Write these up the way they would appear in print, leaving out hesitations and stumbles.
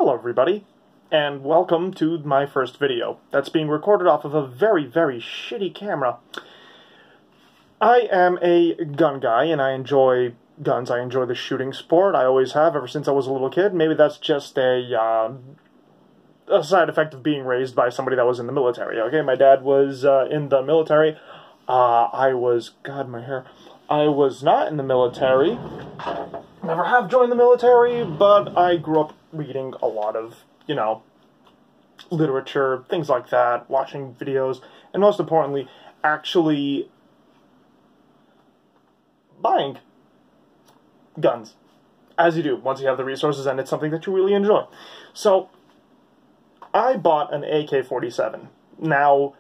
Hello everybody, and welcome to my first video. That's being recorded off of a very, very shitty camera. I am a gun guy, and I enjoy guns. I enjoy the shooting sport. I always have, ever since I was a little kid. Maybe that's just a side effect of being raised by somebody that was in the military, okay? My dad was in the military. I was not in the military. Never have joined the military, but I grew up reading a lot of, literature, things like that, watching videos, and most importantly, actually buying guns. As you do, once you have the resources and it's something that you really enjoy. So, I bought an AK-47. Now,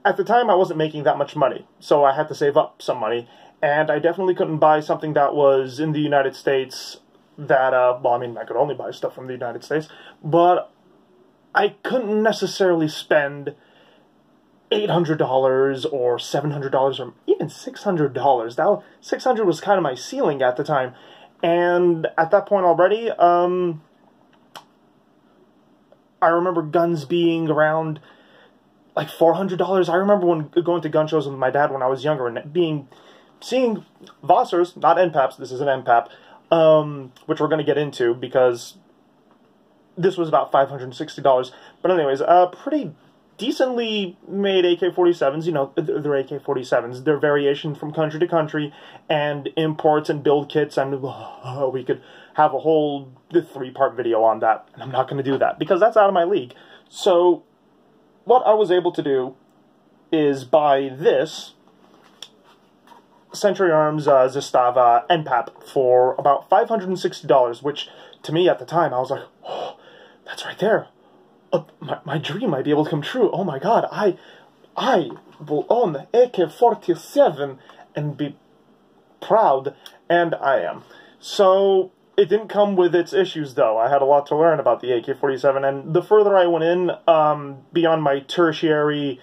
at the time I wasn't making that much money, so I had to save up some money. And I definitely couldn't buy something that was in the United States that, well, I mean, I could only buy stuff from the United States, but I couldn't necessarily spend $800 or $700 or even $600. Now, $600 was kind of my ceiling at the time, and at that point already, I remember guns being around like $400. I remember when going to gun shows with my dad when I was younger and seeing Vossers, not Npaps, this is an Npap, which we're going to get into because this was about $560. But anyways, pretty decently made AK-47s, they're AK-47s. They're variation from country to country, and imports and build kits, and we could have a whole 3-part video on that, and I'm not going to do that because that's out of my league. So, what I was able to do is buy this Century Arms Zestava Npap for about $560, which, to me at the time, I was like, oh, that's right there. My dream might be able to come true. Oh my god, I will own the AK-47 and be proud, and I am. So, it didn't come with its issues, though. I had a lot to learn about the AK-47, and the further I went in, beyond my tertiary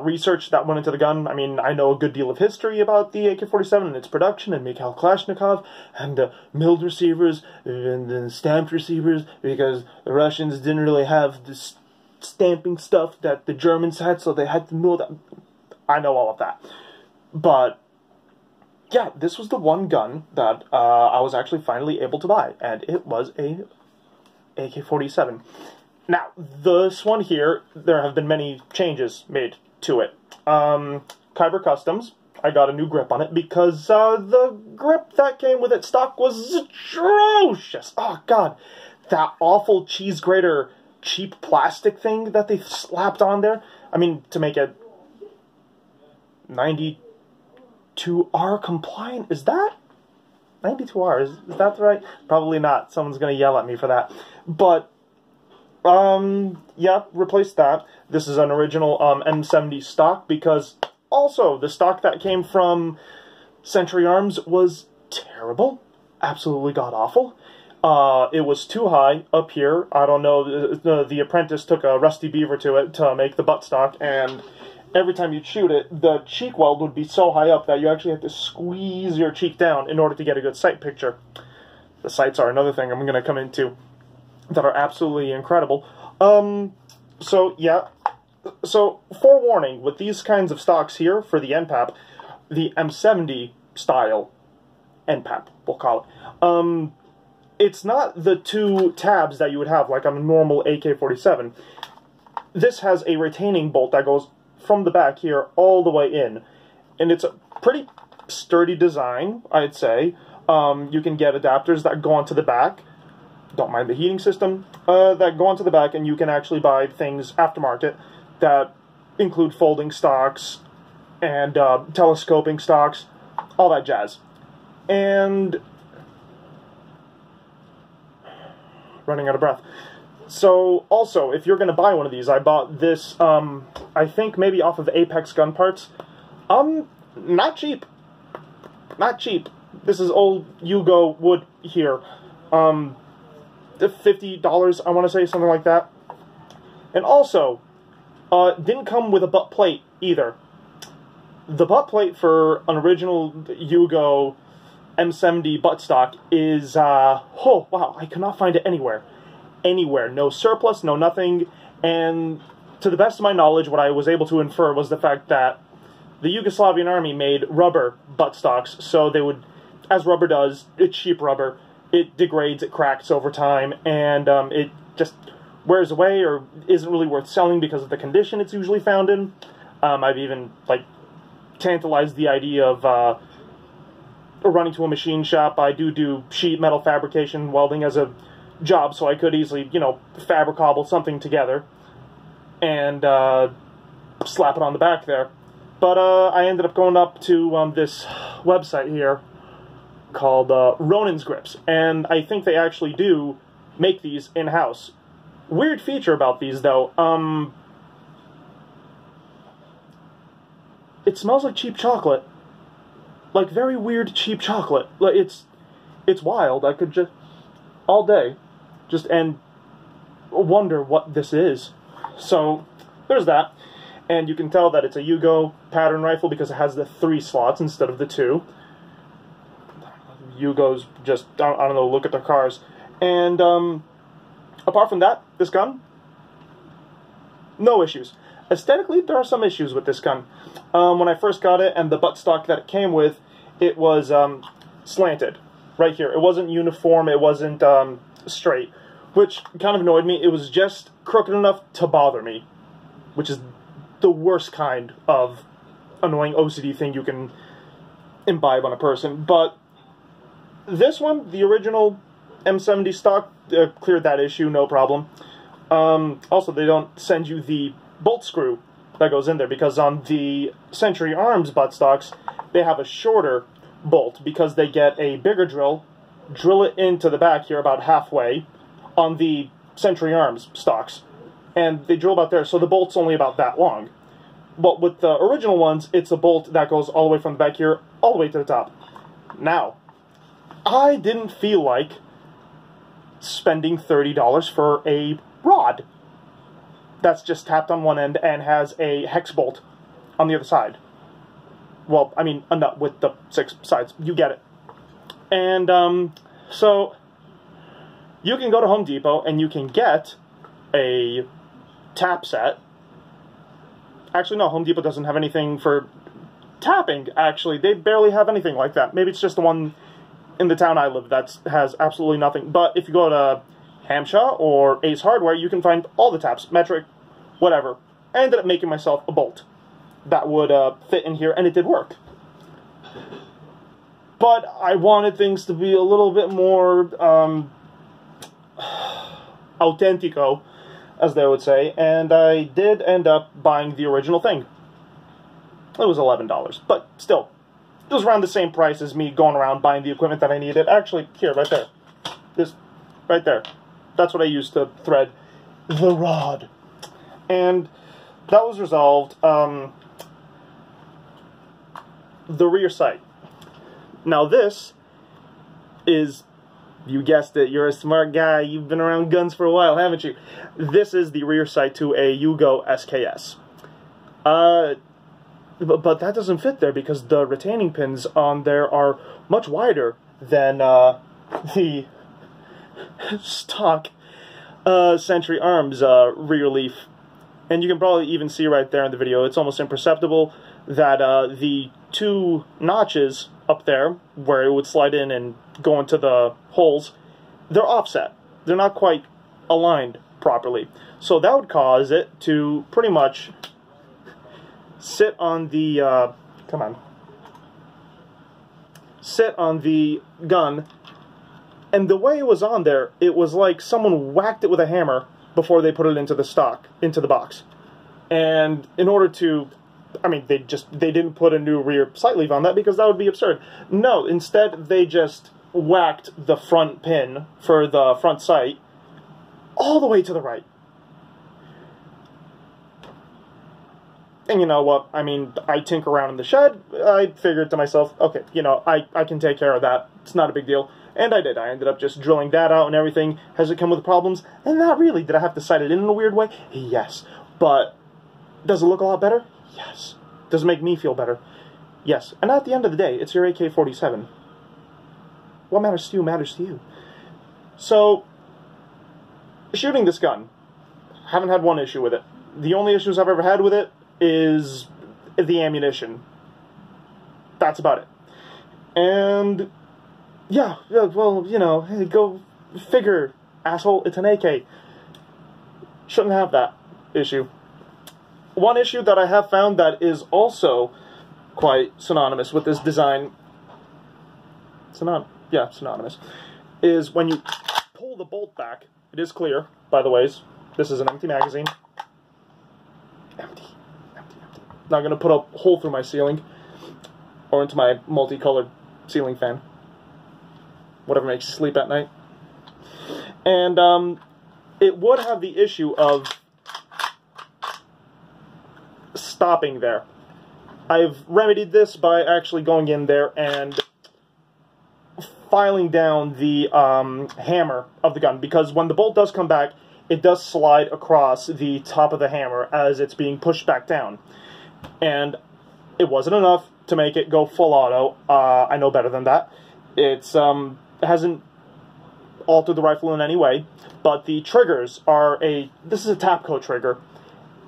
research that went into the gun, I mean, I know a good deal of history about the AK-47 and its production, and Mikhail Kalashnikov, and milled receivers, and stamped receivers, because the Russians didn't really have this stamping stuff that the Germans had, so they had to mill that. I know all of that. But yeah, this was the one gun that I was actually finally able to buy, and it was a AK-47. Now, this one here, there have been many changes made to it. Kyber Customs, I got a new grip on it because the grip that came with it stock was atrocious. Oh, God. That awful cheese grater cheap plastic thing that they slapped on there. I mean, to make it 92R compliant, is that 92R? Is that right? Probably not. Someone's going to yell at me for that. But yeah, replace that. This is an original M70 stock because also the stock that came from Century Arms was terrible, absolutely god-awful. It was too high up here. I don't know, the apprentice took a rusty beaver to it to make the buttstock, and every time you'd shoot it, the cheek weld would be so high up that you actually had to squeeze your cheek down in order to get a good sight picture. The sights are another thing I'm going to come into that are absolutely incredible. So, yeah. So, forewarning, with these kinds of stocks here for the Npap, the M70 style Npap, we'll call it, it's not the two tabs that you would have like on a normal AK-47. This has a retaining bolt that goes from the back here all the way in, and it's a pretty sturdy design, I'd say. You can get adapters that go onto the back, don't mind the heating system, that go onto the back, and you can actually buy things aftermarket that include folding stocks and telescoping stocks, all that jazz. And running out of breath. So, also, if you're going to buy one of these, I bought this, I think maybe off of Apex Gun Parts. Not cheap. Not cheap. This is old Yugo wood here. $50, I want to say, something like that. And also, didn't come with a butt plate either. The butt plate for an original Yugo M70 buttstock is, oh, wow, I could not find it anywhere. Anywhere. No surplus, no nothing, and to the best of my knowledge, what I was able to infer was the fact that the Yugoslavian army made rubber buttstocks, so they would, as rubber does, it's cheap rubber, it degrades, it cracks over time, and it just wears away or isn't really worth selling because of the condition it's usually found in. I've even, like, tantalized the idea of running to a machine shop. I do sheet metal fabrication, welding as a job, so I could easily, you know, fabricable something together and slap it on the back there. But I ended up going up to this website here called Ronin's Grips, and I think they actually do make these in-house. Weird feature about these, though, it smells like cheap chocolate. Like, very weird cheap chocolate. Like, it's wild. I could just, all day, just, and wonder what this is. So, there's that. And you can tell that it's a Yugo pattern rifle because it has the 3 slots instead of the 2. Yugos just, I don't know, look at their cars. And, apart from that, this gun, no issues. Aesthetically, there are some issues with this gun. When I first got it, and the buttstock that it came with, it was slanted, right here. It wasn't uniform, it wasn't straight, which kind of annoyed me. It was just crooked enough to bother me, which is the worst kind of annoying OCD thing you can imbibe on a person. But this one, the original M70 stock, cleared that issue, no problem. Also, they don't send you the bolt screw that goes in there, because on the Century Arms buttstocks, they have a shorter bolt, because they get a bigger drill it into the back here about halfway on the Century Arms stocks, and they drill about there, so the bolt's only about that long. But with the original ones, it's a bolt that goes all the way from the back here, all the way to the top. Now, I didn't feel like spending $30 for a rod that's just tapped on one end and has a hex bolt on the other side. Well, I mean, a nut with the 6 sides. You get it. And, so, you can go to Home Depot and you can get a tap set. Actually, no, Home Depot doesn't have anything for tapping, actually. They barely have anything like that. Maybe it's just the one in the town I live that has absolutely nothing. But if you go to Hamshaw or Ace Hardware, you can find all the taps, metric, whatever. I ended up making myself a bolt that would fit in here, and it did work. But I wanted things to be a little bit more authentico, as they would say, and I did end up buying the original thing. It was $11, but still, it was around the same price as me going around buying the equipment that I needed. Actually, here, right there. This, right there. That's what I used to thread the rod. And that was resolved. The rear sight. Now this is, you guessed it, you're a smart guy, you've been around guns for a while, haven't you? This is the rear sight to a Yugo SKS. But that doesn't fit there because the retaining pins on there are much wider than the stock Century Arms rear leaf. And you can probably even see right there in the video, it's almost imperceptible that the 2 notches up there, where it would slide in and go into the holes, they're offset. They're not quite aligned properly. So that would cause it to pretty much sit on the, sit on the gun, and the way it was on there, it was like someone whacked it with a hammer before they put it into the stock, into the box. And in order to, I mean, they didn't put a new rear sight leaf on that because that would be absurd. No, instead they just whacked the front pin for the front sight all the way to the right. And you know what, I mean, I tinker around in the shed, I figured to myself, okay, you know, I can take care of that, it's not a big deal. And I did. I ended up just drilling that out and everything. Has it come with problems? And not really. Did I have to sight it in a weird way? Yes. But does it look a lot better? Yes. Does it make me feel better? Yes. And at the end of the day, it's your AK-47. What matters to you matters to you. So, shooting this gun, haven't had one issue with it. The only issues I've ever had with it is the ammunition. That's about it. And, yeah, well, you know, hey, go figure, asshole, it's an AK. Shouldn't have that issue. One issue that I have found that is also quite synonymous with this design, synonymous, is when you pull the bolt back, it is clear, by the ways, this is an empty magazine. Empty. Not going to put a hole through my ceiling, or into my multicolored ceiling fan. Whatever makes you sleep at night. And, it would have the issue of stopping there. I've remedied this by actually going in there and filing down the hammer of the gun, because when the bolt does come back, it does slide across the top of the hammer as it's being pushed back down. And it wasn't enough to make it go full auto. I know better than that. It's hasn't altered the rifle in any way, but the triggers are this is a Tapco trigger,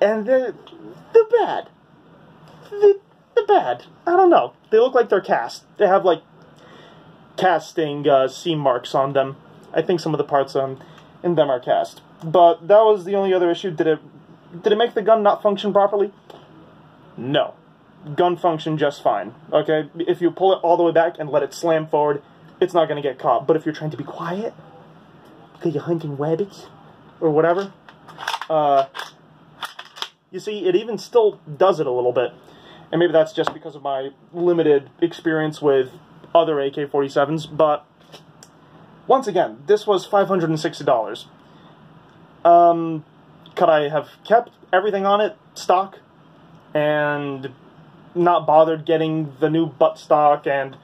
and they're bad. They're bad. I don't know. They look like they're cast. They have, like, casting seam marks on them. I think some of the parts in them are cast. But that was the only other issue. Did it make the gun not function properly? No. Gun functioned just fine. Okay? If you pull it all the way back and let it slam forward, it's not going to get caught. But if you're trying to be quiet, because you're hunting rabbits, or whatever, you see, it even still does it a little bit. And maybe that's just because of my limited experience with other AK-47s, but once again, this was $560. Could I have kept everything on it stock and not bothered getting the new buttstock and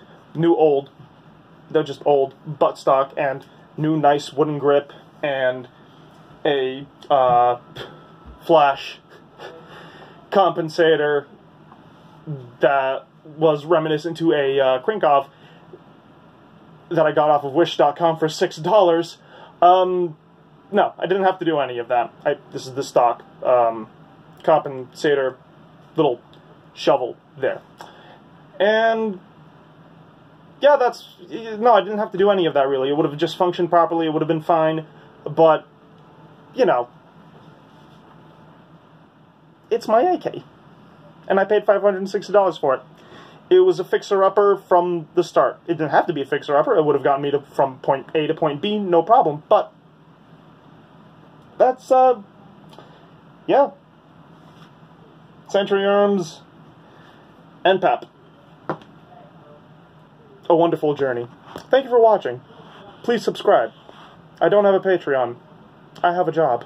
they're just old buttstock and new nice wooden grip and a flash compensator that was reminiscent to a Krinkov that I got off of Wish.com for $6. No, I didn't have to do any of that. This is the stock compensator little shovel there. And yeah, no, I didn't have to do any of that really. It would have just functioned properly, it would have been fine, but, you know, it's my AK. And I paid $560 for it. It was a fixer-upper from the start. It didn't have to be a fixer-upper. It would have gotten me from point A to point B, no problem. But that's, yeah. Century Arms, Npap. A wonderful journey. Thank you for watching. Please subscribe. I don't have a Patreon. I have a job.